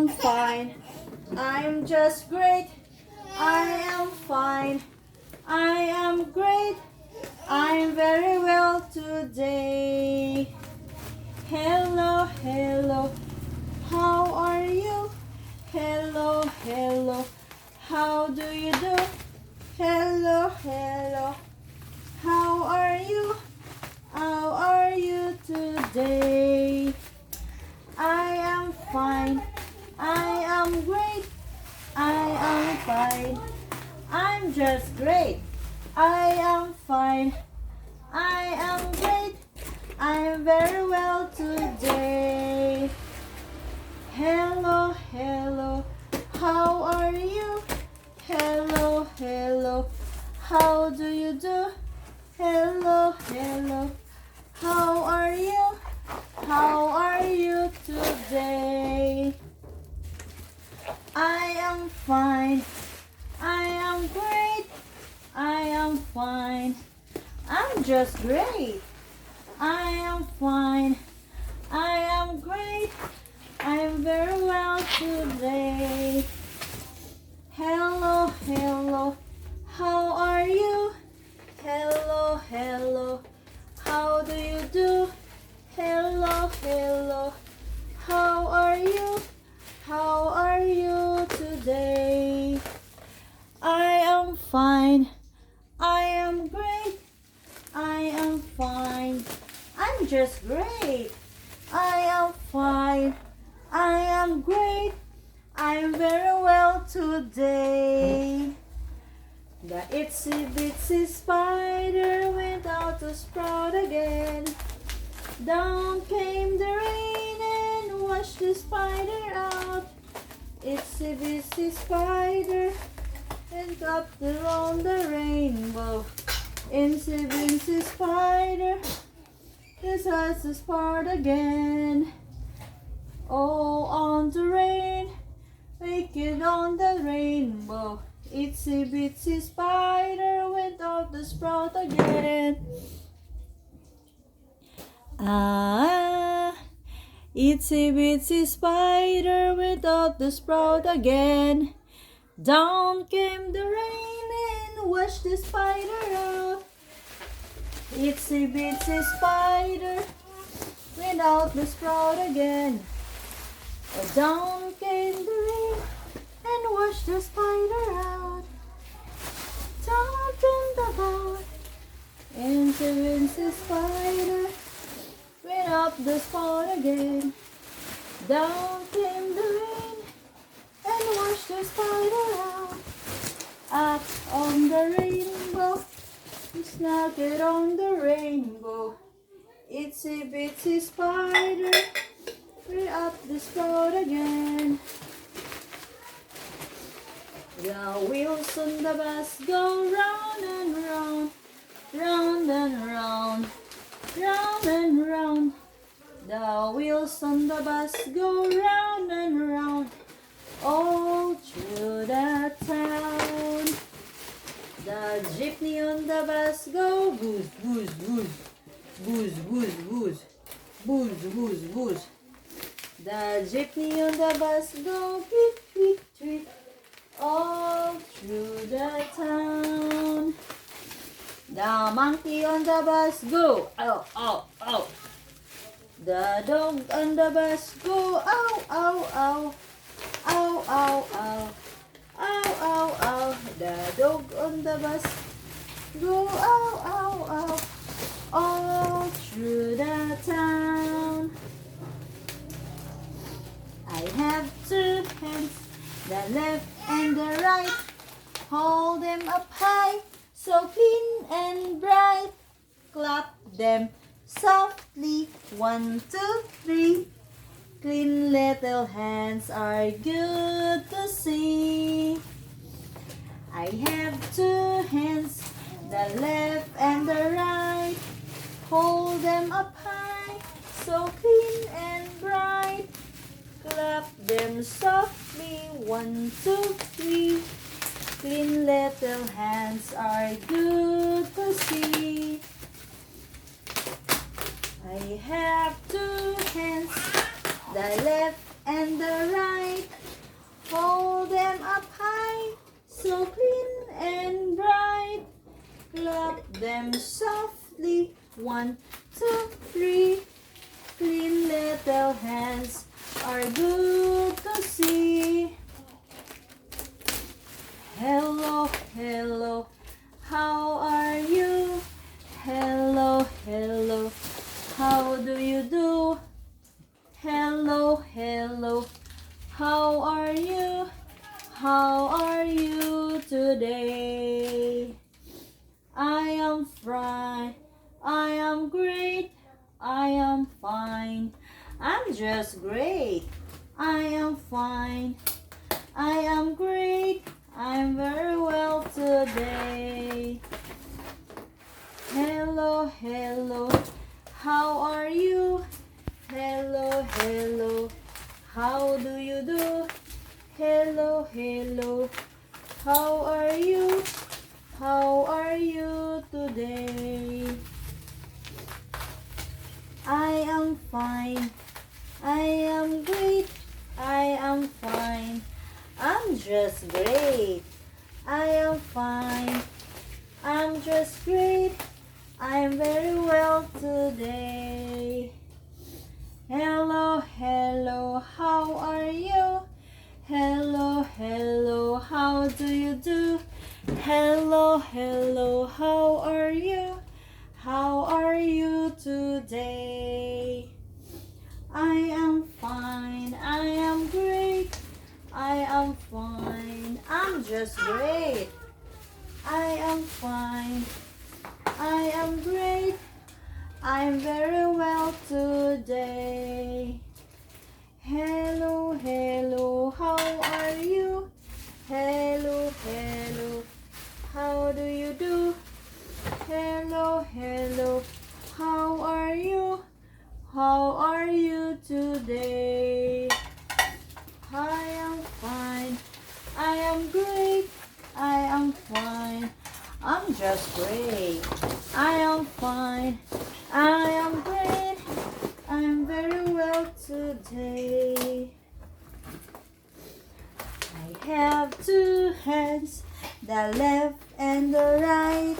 am fine. I'm just great. I am fine. I am great. I'm very well today. Hello, hello. How are you? Hello, hello. How do you do? Hello, hello. How are you? How are you today? I am fine. I am great. I am fine. I'm just great. I am fine. I am great. I am very well today. Hello, hello. How are you? Hello, hello. How do you do? Hello, hello. How are you? How are you today? I am fine. I am great. I am fine. I'm just great. I am fine. I am great. I am very well today. Hello, hello. How are you? Hello, hello. How do you do? Hello, hello. How are you? How are you today? I am fine. I am great. I am fine. I'm just great. I am fine. I am great. I am very well today. The itsy bitsy spider went out to sprout again. Down came the rain and washed the spider out. Itsy bitsy spider went up around the rainbow. Itsy bitsy spider decides to sprout again. Oh, on the rain, make it on the rainbow. Itsy bitsy spider went out to sprout again. Ah, itsy bitsy spider went out to sprout again. Down came the rain and washed the spider out. Itsy bitsy spider went out to sprout again. Down came the rain and washed the spider out. Down came the boat, itsy bitsy spider went up the spout again. Down came the rain and washed the spider out. Up on the rainbow, snuck it on the rainbow. Itsy bitsy spider went up the spout again. The wheels on the bus go round and round, round and round, round and round. The wheels on the bus go round and round, all through the town. The jeepney on the bus go booze, booze, booze, booze, booze, booze, booze, booze, booze. The jeepney on the bus go tweet, tweet, tweet, all through the town. The monkey on the bus go ow, ow, ow. The dog on the bus go ow, ow, ow, ow, ow, ow, ow, ow, ow. The dog on the bus go ow, ow, ow, all through the town. I have two hands, the left and the right. Hold them up high, so clean and bright. Clap them softly, 1, 2, 3. Clean little hands are good to see. I have two hands, the left and the right. Hold them up high, so clean and bright. Clap them softly, 1, 2, 3. Clean little hands are good to see. I have two hands, the left and the right. so clean and bright. Clap them softly, 1, 2, 3. Clean little hands are good to see. Hello, hello, how are you? Hello, hello, how do you do? Hello, hello, how are you? How are you today? I am fine, I am great, I am fine. I'm just great. I am fine, I am great, I'm very well today. Hello, hello, how are you? Hello, hello, how do you do? Hello, hello, how are you? How are you today? I am fine, I am great, I am fine. I'm just great. I am fine, I'm just great, I'm very well today. Hello, hello, how are you? Hello, hello, how do you do? Hello, hello, how are you? How are you today? I am fine, I am great, I am fine, I'm just great. I am fine, I am great, I'm very well today. Hello, hello, how are you? Hello, hello, how do you do? Hello, hello, how are you? How are you today? I am fine, I am great, I am fine, I'm just great. I am fine, I am great, I'm very well today. I have two hands, the left and the right.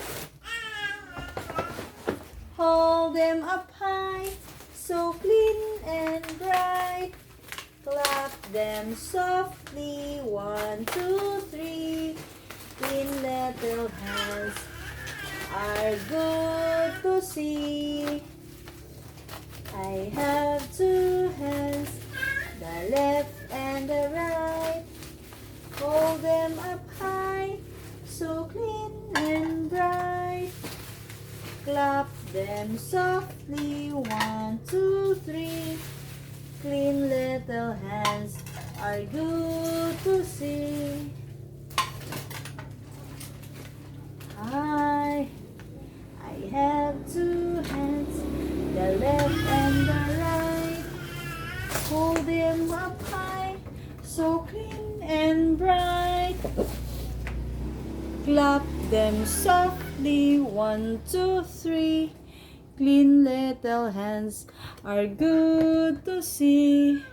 Hold them up high, so clean and bright. Clap them softly, 1, 2, 3. Clean little hands are good to see. I have two hands, the left and the right. Hold them up high, so clean and bright. Clap them softly, 1, 2, 3. Clean little hands are good to see. I have two hands, the left and the right. Hold them up high, so clean and bright. Clap them softly, 1, 2, 3. Clean little hands are good to see.